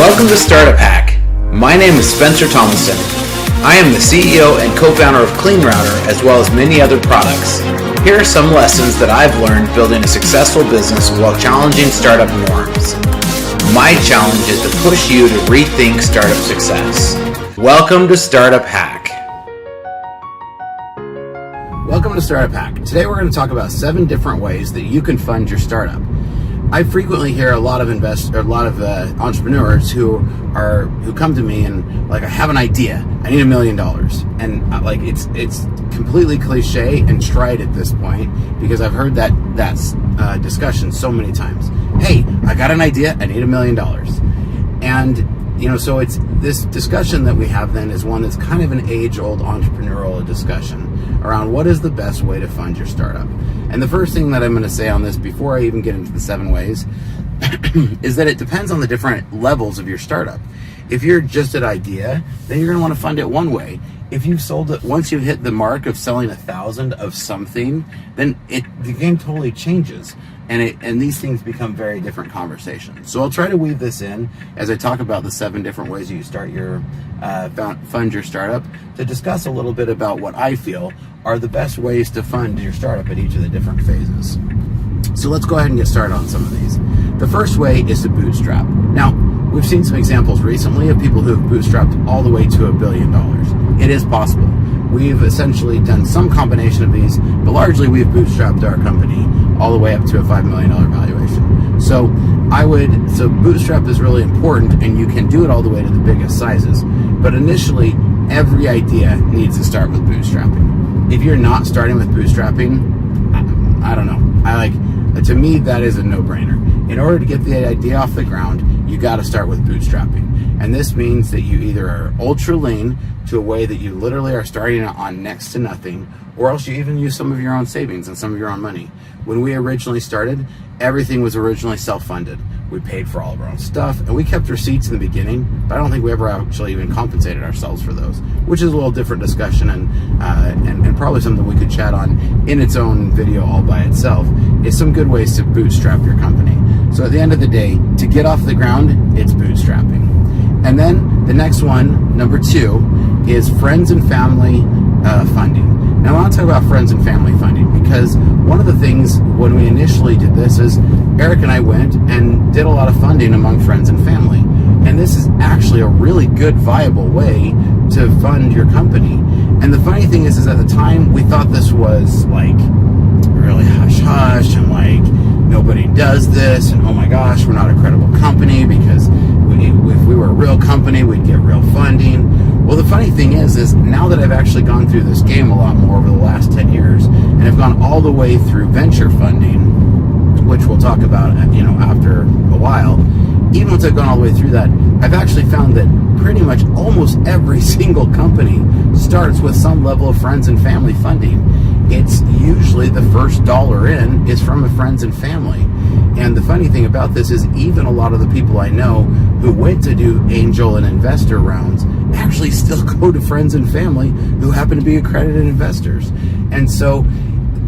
Welcome to StartupHakk. My name is Spencer Thomason. I am the CEO and co-founder of CleanRouter, as well as many other products. Here are some lessons that I've learned building a successful business while challenging startup norms. My challenge is to push you to rethink startup success. Welcome to StartupHakk. Welcome to StartupHakk. Today we're going to talk about 7 different ways that you can fund your startup. I frequently hear a lot of entrepreneurs who come to me and I have an idea. I need $1 million, and it's completely cliche and trite at this point because I've heard that discussion so many times. Hey, I got an idea. I need $1 million, and so it's this discussion that we have then is one that's kind of an age-old entrepreneurial discussion around what is the best way to fund your startup. And the first thing that I'm going to say on this before I even get into the 7 ways is that it depends on the different levels of your startup. If you're just at idea, then you're going to want to fund it one way. If you've sold it, once you've hit the mark of selling 1,000 of something, then the game totally changes. And these things become very different conversations. So I'll try to weave this in as I talk about the 7 different ways you start your fund your startup, to discuss a little bit about what I feel are the best ways to fund your startup at each of the different phases. So let's go ahead and get started on some of these. The first way is to bootstrap. Now, we've seen some examples recently of people who have bootstrapped all the way to $1 billion. It is possible. We've essentially done some combination of these, but largely we've bootstrapped our company all the way up to a $5 million valuation. So bootstrap is really important, and you can do it all the way to the biggest sizes. But initially, every idea needs to start with bootstrapping. If you're not starting with bootstrapping, I don't know. To me, that is a no-brainer. In order to get the idea off the ground, you got to start with bootstrapping. And this means that you either are ultra lean to a way that you literally are starting on next to nothing, or else you even use some of your own savings and some of your own money. When we originally started, everything was originally self-funded. We paid for all of our own stuff, and we kept receipts in the beginning, but I don't think we ever actually even compensated ourselves for those, which is a little different discussion and probably something we could chat on in its own video all by itself, is some good ways to bootstrap your company. So at the end of the day, to get off the ground, it's bootstrapping. And then the next one, number 2, is friends and family funding. Now I want to talk about friends and family funding because one of the things when we initially did this is Eric and I went and did a lot of funding among friends and family. And this is actually a really good, viable way to fund your company. And the funny thing is at the time we thought this was really hush-hush and nobody does this, and oh my gosh, we're not a credible company because if we were a real company, we'd get real funding. Well, the funny thing is now that I've actually gone through this game a lot more over the last 10 years, and I've gone all the way through venture funding, which we'll talk about, after a while. Even once I've gone all the way through that, I've actually found that pretty much almost every single company starts with some level of friends and family funding. It's usually the first dollar in is from friends and family. And the funny thing about this is even a lot of the people I know who went to do angel and investor rounds actually still go to friends and family who happen to be accredited investors. And so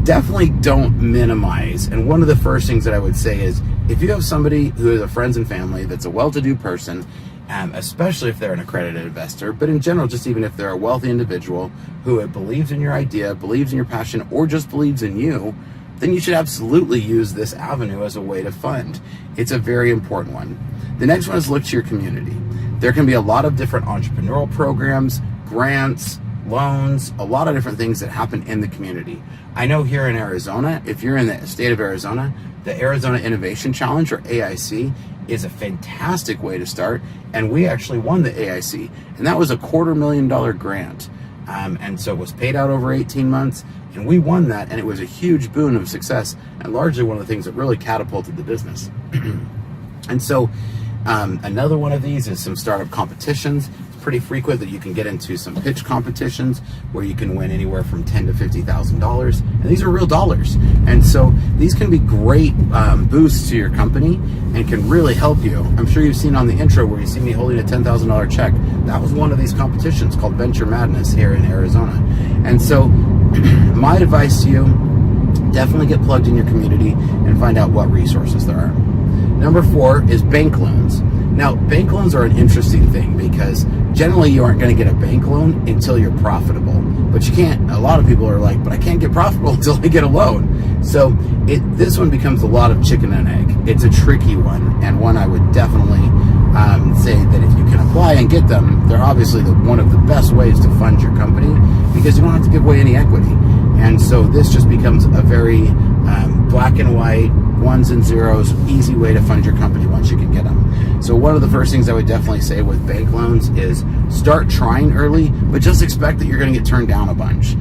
definitely don't minimize. And one of the first things that I would say is if you have somebody who is a friends and family that's a well-to-do person, especially if they're an accredited investor, but in general, just even if they're a wealthy individual who believes in your idea, believes in your passion, or just believes in you, then you should absolutely use this avenue as a way to fund. It's a very important one. The next one is look to your community. There can be a lot of different entrepreneurial programs, grants, loans, a lot of different things that happen in the community. I know here in Arizona, if you're in the state of Arizona, the Arizona Innovation Challenge, or AIC, is a fantastic way to start. And we actually won the AIC, and that was a $250,000 grant. And so it was paid out over 18 months, and we won that, and it was a huge boon of success, and largely one of the things that really catapulted the business. And so another one of these is some startup competitions. It's pretty frequent that you can get into some pitch competitions where you can win anywhere from $10,000 to $50,000, and these are real dollars. And so these can be great boosts to your company and can really help you. I'm sure you've seen on the intro where you see me holding a $10,000 check. That was one of these competitions called Venture Madness here in Arizona. And so my advice to you, definitely get plugged in your community and find out what resources there are. Number 4 is bank loans. Now, bank loans are an interesting thing because generally you aren't going to get a bank loan until you're profitable. But you can't, a lot of people are like, but I can't get profitable until I get a loan. So this one becomes a lot of chicken and egg. It's a tricky one, and one I would definitely say that if you can apply and get them, they're obviously one of the best ways to fund your company because you don't have to give away any equity. And so this just becomes a very black and white, ones and zeros, easy way to fund your company once you can get them. So one of the first things I would definitely say with bank loans is start trying early, but just expect that you're going to get turned down a bunch.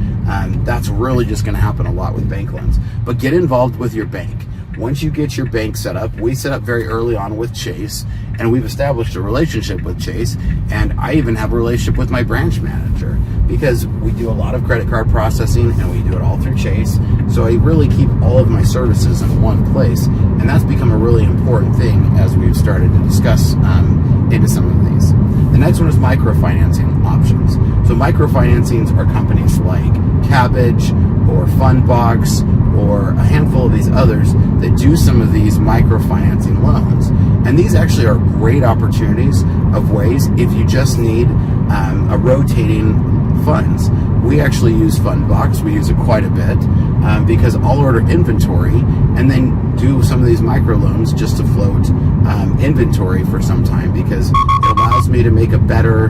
That's really just going to happen a lot with bank loans. But get involved with your bank. Once you get your bank set up, we set up very early on with Chase, and we've established a relationship with Chase, and I even have a relationship with my branch manager because we do a lot of credit card processing and we do it all through Chase. So I really keep all of my services in one place, and that's become a really important thing as we've started to discuss into some of these. The next one is microfinancing options. So microfinancings are companies like Cabbage or Fundbox or a handful of these others that do some of these microfinancing loans. And these actually are great opportunities of ways if you just need a rotating funds. We actually use Fundbox. We use it quite a bit because I'll order inventory and then do some of these microloans just to float inventory for some time because it allows me to make a better,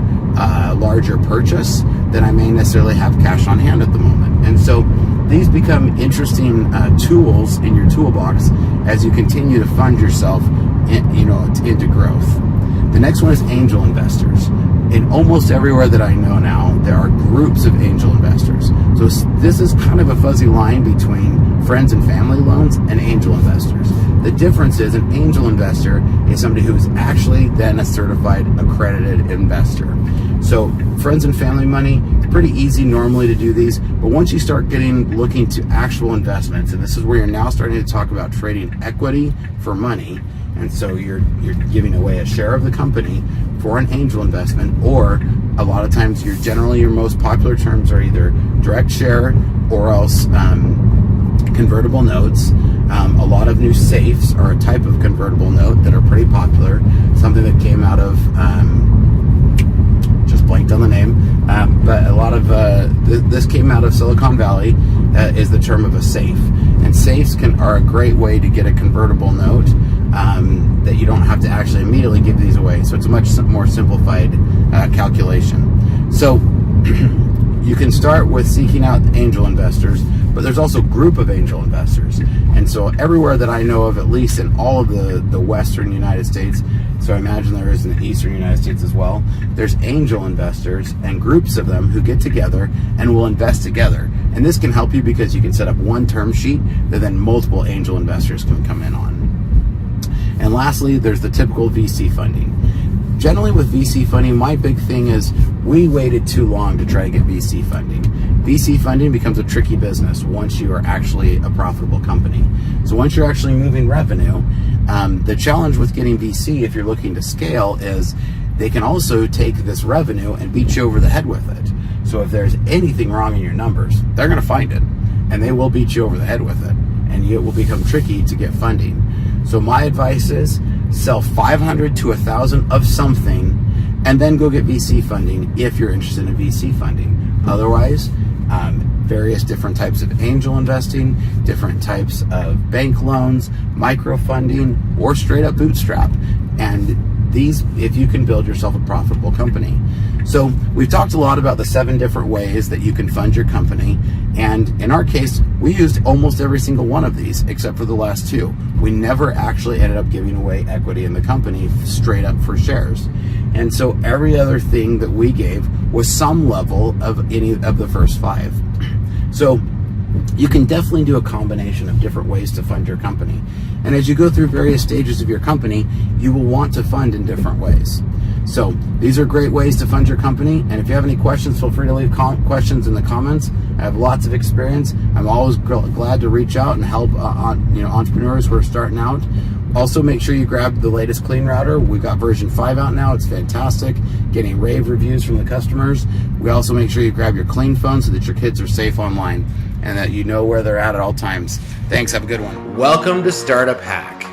larger purchase than I may necessarily have cash on hand at the moment. And so these become interesting tools in your toolbox as you continue to fund yourself into growth. The next one is angel investors. In almost everywhere that I know now, there are groups of angel investors. So this is kind of a fuzzy line between friends and family loans and angel investors. The difference is an angel investor is somebody who's actually then a certified accredited investor. So friends and family money, it's pretty easy normally to do these, but once you start looking to actual investments, and this is where you're now starting to talk about trading equity for money, and so you're giving away a share of the company for an angel investment, or a lot of times your most popular terms are either direct share or else convertible notes. A lot of new safes are a type of convertible note that are pretty popular, something that came out of just blanked on the name, but a lot of this came out of Silicon Valley, is the term of a safe. And safes are a great way to get a convertible note that you don't have to actually immediately give these away. So it's a much more simplified calculation. So you can start with seeking out angel investors, but there's also a group of angel investors. And so everywhere that I know of, at least in all of the Western United States, so I imagine there is in the Eastern United States as well, there's angel investors and groups of them who get together and will invest together. And this can help you because you can set up one term sheet that then multiple angel investors can come in on. And lastly, there's the typical VC funding. Generally with VC funding, my big thing is we waited too long to try to get VC funding. VC funding becomes a tricky business once you are actually a profitable company. So once you're actually moving revenue, the challenge with getting VC, if you're looking to scale, is they can also take this revenue and beat you over the head with it. So if there's anything wrong in your numbers, they're going to find it and they will beat you over the head with it, and it will become tricky to get funding. So my advice is sell 500 to 1,000 of something and then go get VC funding if you're interested in VC funding. Otherwise, various different types of angel investing, different types of bank loans, micro funding, or straight up bootstrap. And these, if you can build yourself a profitable company. So we've talked a lot about the 7 different ways that you can fund your company. And in our case, we used almost every single one of these except for the last 2. We never actually ended up giving away equity in the company straight up for shares. And so every other thing that we gave was some level of any of the first 5. So you can definitely do a combination of different ways to fund your company. And as you go through various stages of your company, you will want to fund in different ways. So these are great ways to fund your company. And if you have any questions, feel free to leave questions in the comments. I have lots of experience. I'm always glad to reach out and help entrepreneurs who are starting out. Also, make sure you grab the latest CleanRouter. We've got version 5 out now. It's fantastic, getting rave reviews from the customers. We also make sure you grab your CleanPhone so that your kids are safe online and that you know where they're at all times. Thanks, have a good one. Welcome to StartupHakk.